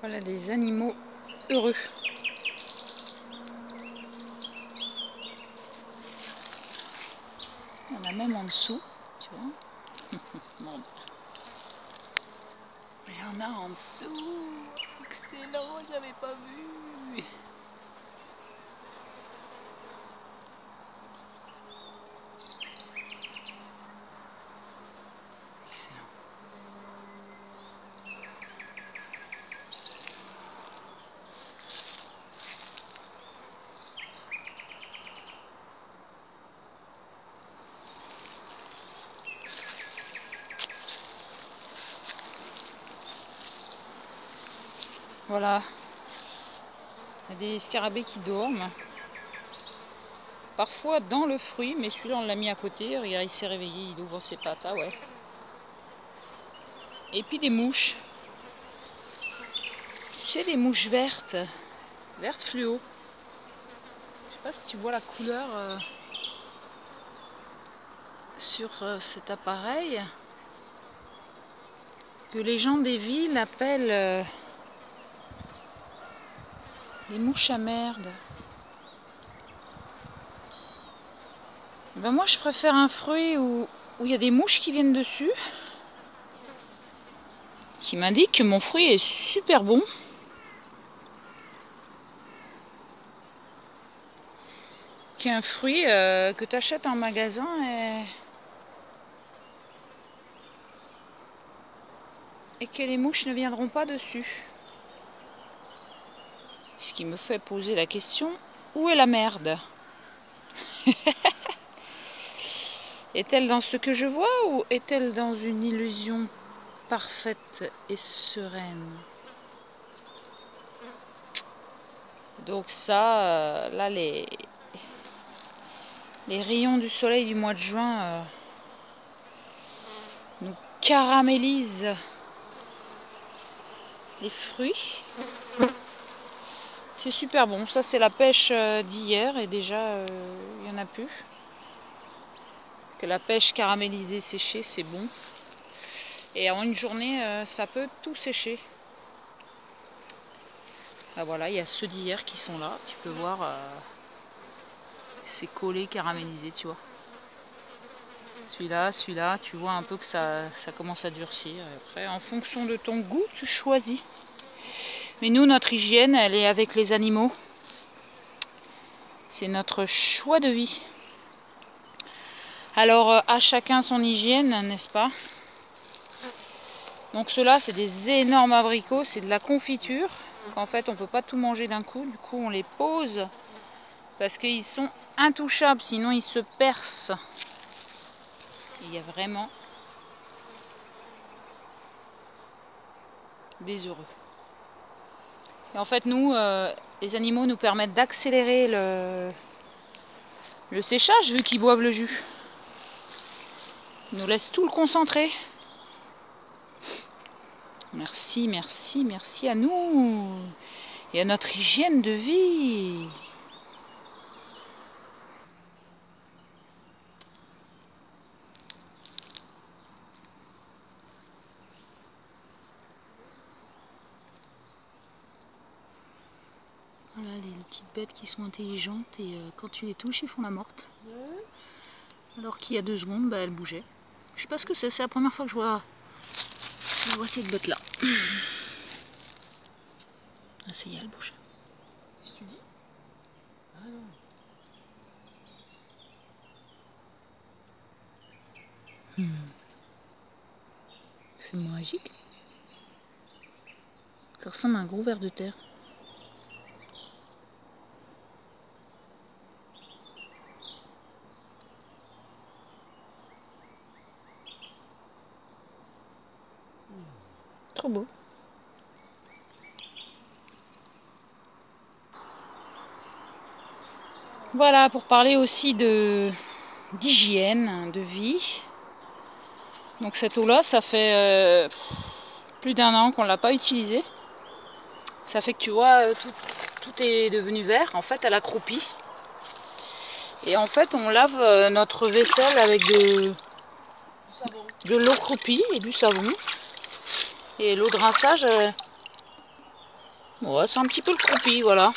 Voilà des animaux heureux. Il y en a même en dessous, tu vois. Bon. Il y en a en dessous. Excellent, j'avais pas vu. Excellent. Voilà. Il y a des scarabées qui dorment. Parfois dans le fruit, mais celui-là on l'a mis à côté. Regarde, il s'est réveillé, il ouvre ses pattes. Ah ouais. Et puis des mouches. Tu sais, des mouches vertes. Vertes fluo. Je sais pas si tu vois la couleur sur cet appareil. Que les gens des villes appellent des mouches à merde. Ben moi je préfère un fruit où il y a des mouches qui viennent dessus. Qui m'indique que mon fruit est super bon. Qu'un fruit que tu achètes en magasin et que les mouches ne viendront pas dessus. Ce qui me fait poser la question, où est la merde? Est-elle dans ce que je vois ou est-elle dans une illusion parfaite et sereine? Donc ça, là les rayons du soleil du mois de juin nous caramélisent les fruits. C'est super bon. Ça c'est la pêche d'hier et déjà il n'y en a plus. Que la pêche caramélisée séchée c'est bon. Et en une journée ça peut tout sécher. Ah voilà, il y a ceux d'hier qui sont là. Tu peux voir, c'est collé, caramélisé, tu vois. Celui-là, tu vois un peu que ça commence à durcir. Et après, en fonction de ton goût, tu choisis. Mais nous, notre hygiène, elle est avec les animaux. C'est notre choix de vie. Alors, à chacun son hygiène, n'est-ce pas? Donc ceux-là, c'est des énormes abricots, c'est de la confiture. En fait, on ne peut pas tout manger d'un coup. Du coup, on les pose parce qu'ils sont intouchables, sinon ils se percent. Il y a vraiment des heureux. Et en fait, nous, les animaux nous permettent d'accélérer le séchage vu qu'ils boivent le jus. Ils nous laissent tout le concentré. Merci, merci, merci à nous et à notre hygiène de vie. Voilà les petites bêtes qui sont intelligentes et quand tu les touches, ils font la morte. Alors qu'il y a 2 secondes, bah, elles bougeaient. Je sais pas ce que c'est la première fois que je vois cette bête là. Ah, ça y est, elle bouge. Qu'est-ce que tu dis? Ah non. C'est magique. Ça ressemble à un gros ver de terre. Trop beau. Voilà, pour parler aussi d'hygiène, de vie. Donc cette eau-là, ça fait plus d'1 an qu'on l'a pas utilisée. Ça fait que tu vois, tout est devenu vert. En fait, elle a croupi. Et en fait, on lave notre vaisselle avec de l'eau croupie et du savon. Et l'eau de rinçage, ouais, c'est un petit peu le croupi, voilà.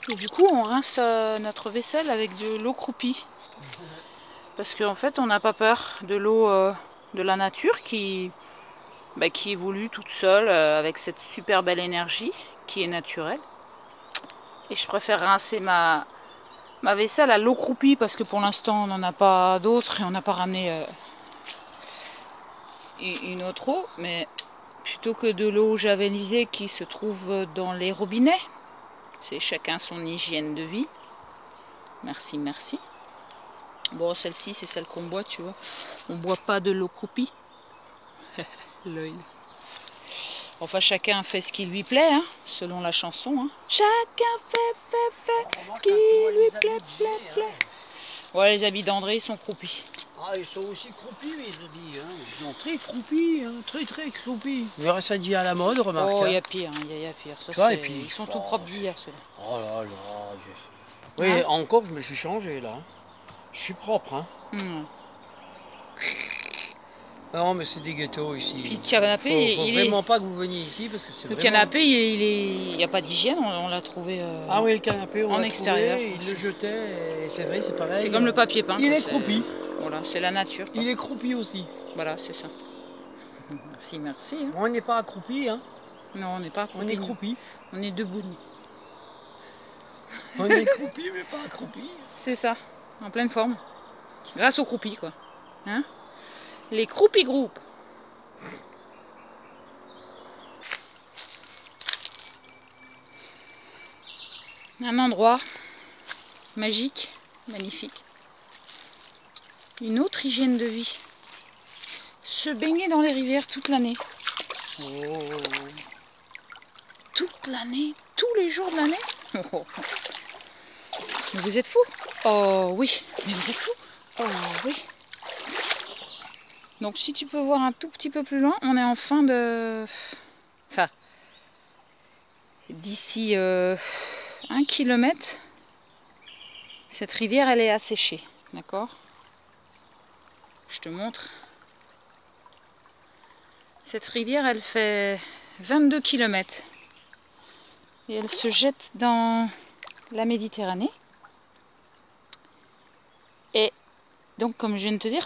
Et du coup, on rince notre vaisselle avec de l'eau croupie. Parce qu'en fait, on n'a pas peur de l'eau de la nature qui évolue toute seule avec cette super belle énergie qui est naturelle. Et je préfère rincer ma vaisselle à l'eau croupie parce que pour l'instant, on n'en a pas d'autres et on n'a pas ramené une autre eau. Mais plutôt que de l'eau javelisée qui se trouve dans les robinets. C'est chacun son hygiène de vie. Merci, merci. Bon, celle-ci, c'est celle qu'on boit, tu vois. On boit pas de l'eau croupie. L'œil. Enfin, chacun fait ce qui lui plaît, hein, selon la chanson. Hein. Chacun fait ce qui lui plaît. Ouais, les habits d'André, ils sont croupis. Ah, ils sont aussi croupis, mes habits. Hein. Ils sont très croupis, hein. Très croupis. Mais ça devient à la mode, remarque. Oh, il y a pire, y a pire. Ça, vois, et puis, ils sont tout propres d'hier, ceux-là. Oh là là. Oui, hein? Encore, je me suis changé, là. Je suis propre, hein. Non, mais c'est des ghettos ici. Puis le canapé, faut vraiment pas que vous veniez ici parce que c'est le canapé, il n'y a pas d'hygiène, on l'a trouvé ah oui, le canapé, on en l'a extérieur. Trouvé, il le jetait, et c'est vrai, c'est pareil. C'est comme le papier peint. Il est croupi. Voilà, c'est la nature. Quoi. Il est croupi aussi. Voilà, c'est ça. Merci, merci. Hein. On n'est pas accroupi, hein. Non, on n'est pas accroupi. On est croupi. On est debout. On est croupi, mais pas accroupi. C'est ça, en pleine forme. Grâce aux croupis, quoi. Hein? Les croupis groupes. Un endroit magique, magnifique. Une autre hygiène de vie. Se baigner dans les rivières toute l'année. Oh. Toute l'année, tous les jours de l'année. Oh. Mais vous êtes fous? Oh oui, mais vous êtes fous? Oh oui. Donc si tu peux voir un tout petit peu plus loin, on est en fin de... Enfin, d'ici 1 kilomètre, cette rivière, elle est asséchée. D'accord? Je te montre. Cette rivière, elle fait 22 km. Et elle se jette dans la Méditerranée. Et donc, comme je viens de te dire,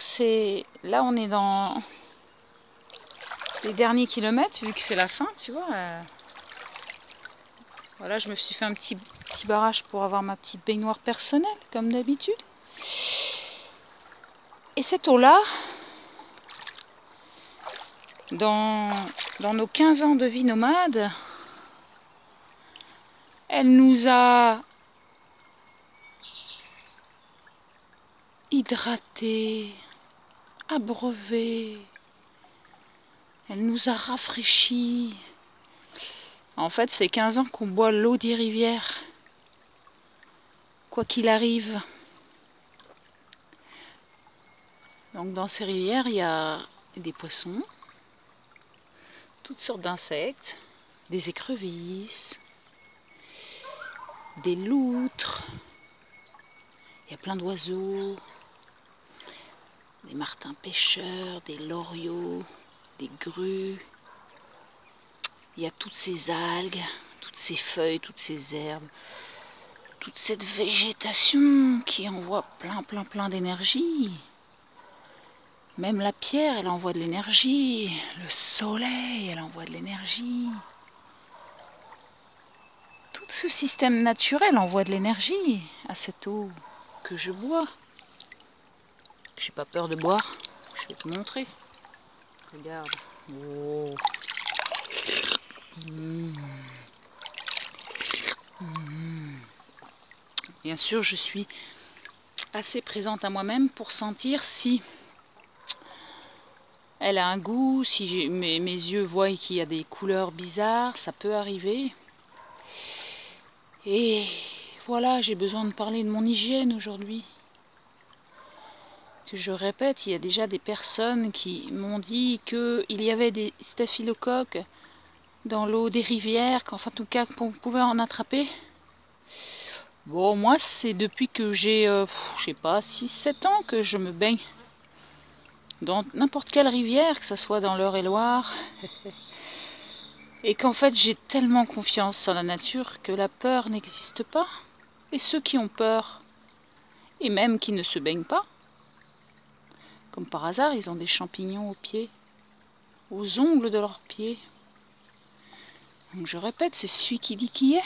là on est dans les derniers kilomètres, vu que c'est la fin, tu vois. Voilà, je me suis fait un petit barrage pour avoir ma petite baignoire personnelle, comme d'habitude. Et cette eau-là, dans nos 15 ans de vie nomade, elle nous a hydratés, abreuvés, elle nous a rafraîchis. En fait, ça fait 15 ans qu'on boit l'eau des rivières, quoi qu'il arrive. Donc dans ces rivières, il y a des poissons, toutes sortes d'insectes, des écrevisses, des loutres, il y a plein d'oiseaux, des martins pêcheurs, des loriots, des grues. Il y a toutes ces algues, toutes ces feuilles, toutes ces herbes, toute cette végétation qui envoie plein d'énergie. Même la pierre, elle envoie de l'énergie. Le soleil, elle envoie de l'énergie. Tout ce système naturel envoie de l'énergie à cette eau que je bois. J'ai pas peur de boire. Je vais te montrer. Regarde. Oh. Bien sûr, je suis assez présente à moi-même pour sentir si elle a un goût, si mes yeux voient qu'il y a des couleurs bizarres, ça peut arriver. Et voilà, j'ai besoin de parler de mon hygiène aujourd'hui. que je répète, il y a déjà des personnes qui m'ont dit qu'il y avait des staphylocoques dans l'eau des rivières, qu'enfin en tout cas qu'on pouvait en attraper. Bon, moi c'est depuis que j'ai, je sais pas, 6-7 ans que je me baigne dans n'importe quelle rivière, que ce soit dans l'Eure-et-Loire. Et qu'en fait j'ai tellement confiance en la nature que la peur n'existe pas. Et ceux qui ont peur, et même qui ne se baignent pas, comme par hasard, ils ont des champignons aux pieds, aux ongles de leurs pieds. Donc je répète, c'est celui qui dit qui est.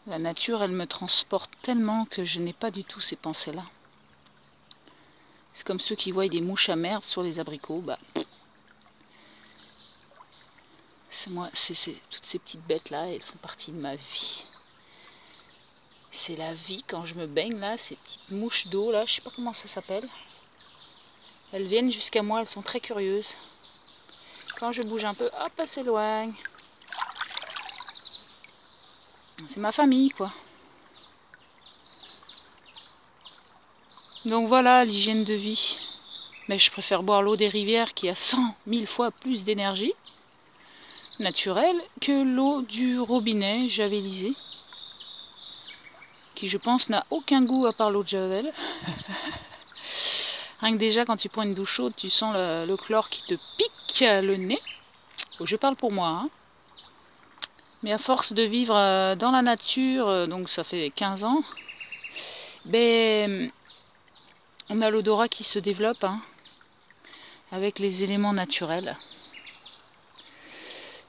La nature, elle me transporte tellement que je n'ai pas du tout ces pensées-là. C'est comme ceux qui voient des mouches à merde sur les abricots. Bah, c'est moi, c'est toutes ces petites bêtes-là, elles font partie de ma vie. C'est la vie quand je me baigne là, ces petites mouches d'eau là, je sais pas comment ça s'appelle. Elles viennent jusqu'à moi, elles sont très curieuses. Quand je bouge un peu, hop, elles s'éloignent. C'est ma famille quoi. Donc voilà l'hygiène de vie. Mais je préfère boire l'eau des rivières qui a 100 000 fois plus d'énergie naturelle que l'eau du robinet javelisé, qui je pense n'a aucun goût à part l'eau de Javel. Rien que déjà quand tu prends une douche chaude, tu sens le chlore qui te pique le nez. Oh, je parle pour moi, hein. Mais à force de vivre dans la nature, donc ça fait 15 ans, ben, on a l'odorat qui se développe hein, avec les éléments naturels.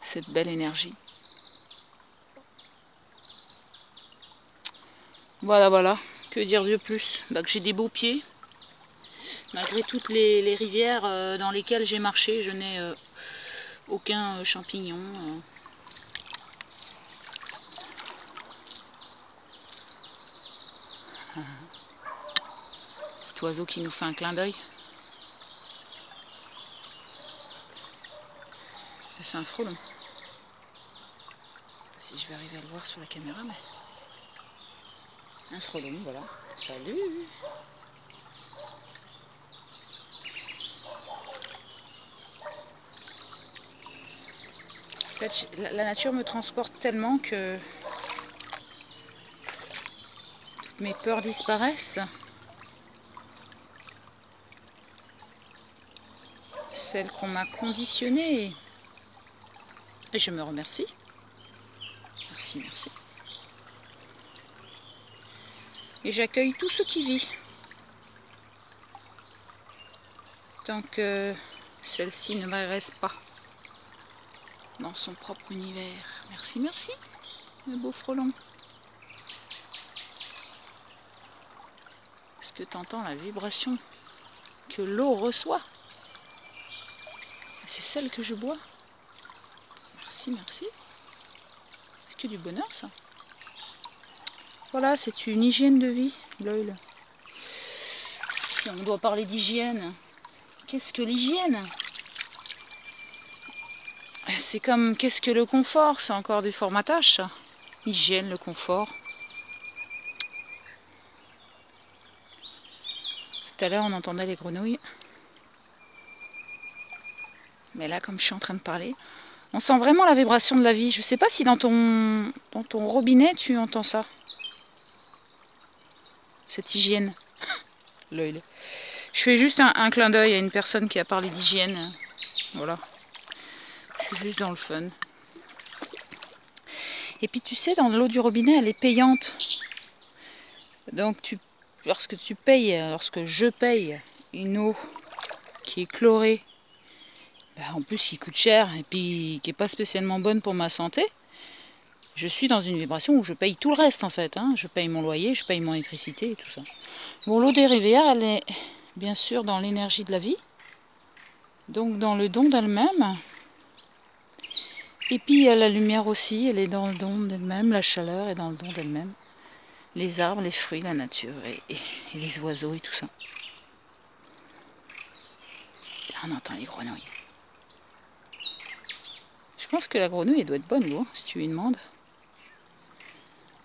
Cette belle énergie. Voilà, voilà. Que dire de plus? Bah, que j'ai des beaux pieds. Malgré toutes les rivières dans lesquelles j'ai marché, je n'ai aucun champignon. Petit oiseau qui nous fait un clin d'œil. C'est un frelon. Si je vais arriver à le voir sur la caméra, mais... Un frelon, voilà. Salut! En fait, la nature me transporte tellement que toutes mes peurs disparaissent. Celles qu'on m'a conditionnées. Et je me remercie. Merci, merci. Et j'accueille tout ce qui vit. Tant que celle-ci ne m'agresse pas dans son propre univers. Merci, merci, le beau frelon. Est-ce que tu entends la vibration que l'eau reçoit? C'est celle que je bois. Merci, merci. C'est que du bonheur, ça. Voilà, c'est une hygiène de vie, l'œil. Si on doit parler d'hygiène, qu'est-ce que l'hygiène? C'est comme, qu'est-ce que le confort? C'est encore du formatage, ça. L'hygiène, le confort. Tout à l'heure, on entendait les grenouilles. Mais là, comme je suis en train de parler, on sent vraiment la vibration de la vie. Je ne sais pas si dans ton robinet, tu entends ça. Cette hygiène. L'œil. Je fais juste un clin d'œil à une personne qui a parlé d'hygiène. Voilà. Je suis juste dans le fun. Et puis tu sais, dans l'eau du robinet, elle est payante. Donc lorsque je paye une eau qui est chlorée, en plus qui coûte cher et puis qui n'est pas spécialement bonne pour ma santé, je suis dans une vibration où je paye tout le reste en fait. Hein. Je paye mon loyer, je paye mon électricité et tout ça. Bon, l'eau des rivières, elle est bien sûr dans l'énergie de la vie, donc dans le don d'elle-même. Et puis il y a la lumière aussi, elle est dans le don d'elle-même, la chaleur est dans le don d'elle-même. Les arbres, les fruits, la nature et les oiseaux et tout ça. Là on entend les grenouilles. Je pense que la grenouille elle doit être bonne l'eau, si tu lui demandes.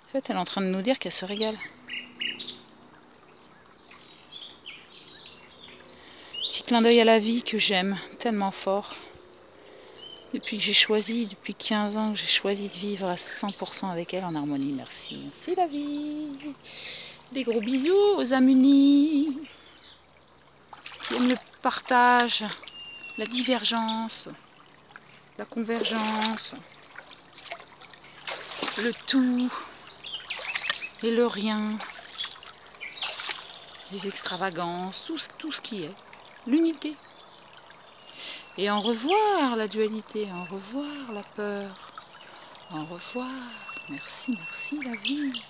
En fait elle est en train de nous dire qu'elle se régale. clin d'œil à la vie que j'aime tellement fort. Depuis que j'ai choisi, depuis 15 ans que j'ai choisi de vivre à 100% avec elle en harmonie. Merci, merci la vie. Des gros bisous aux amunis qui aiment le partage, la divergence, la convergence, le tout et le rien, les extravagances, tout ce qui est, l'unité. Et en revoir la dualité, en revoir la peur, en revoir. Merci, merci la vie.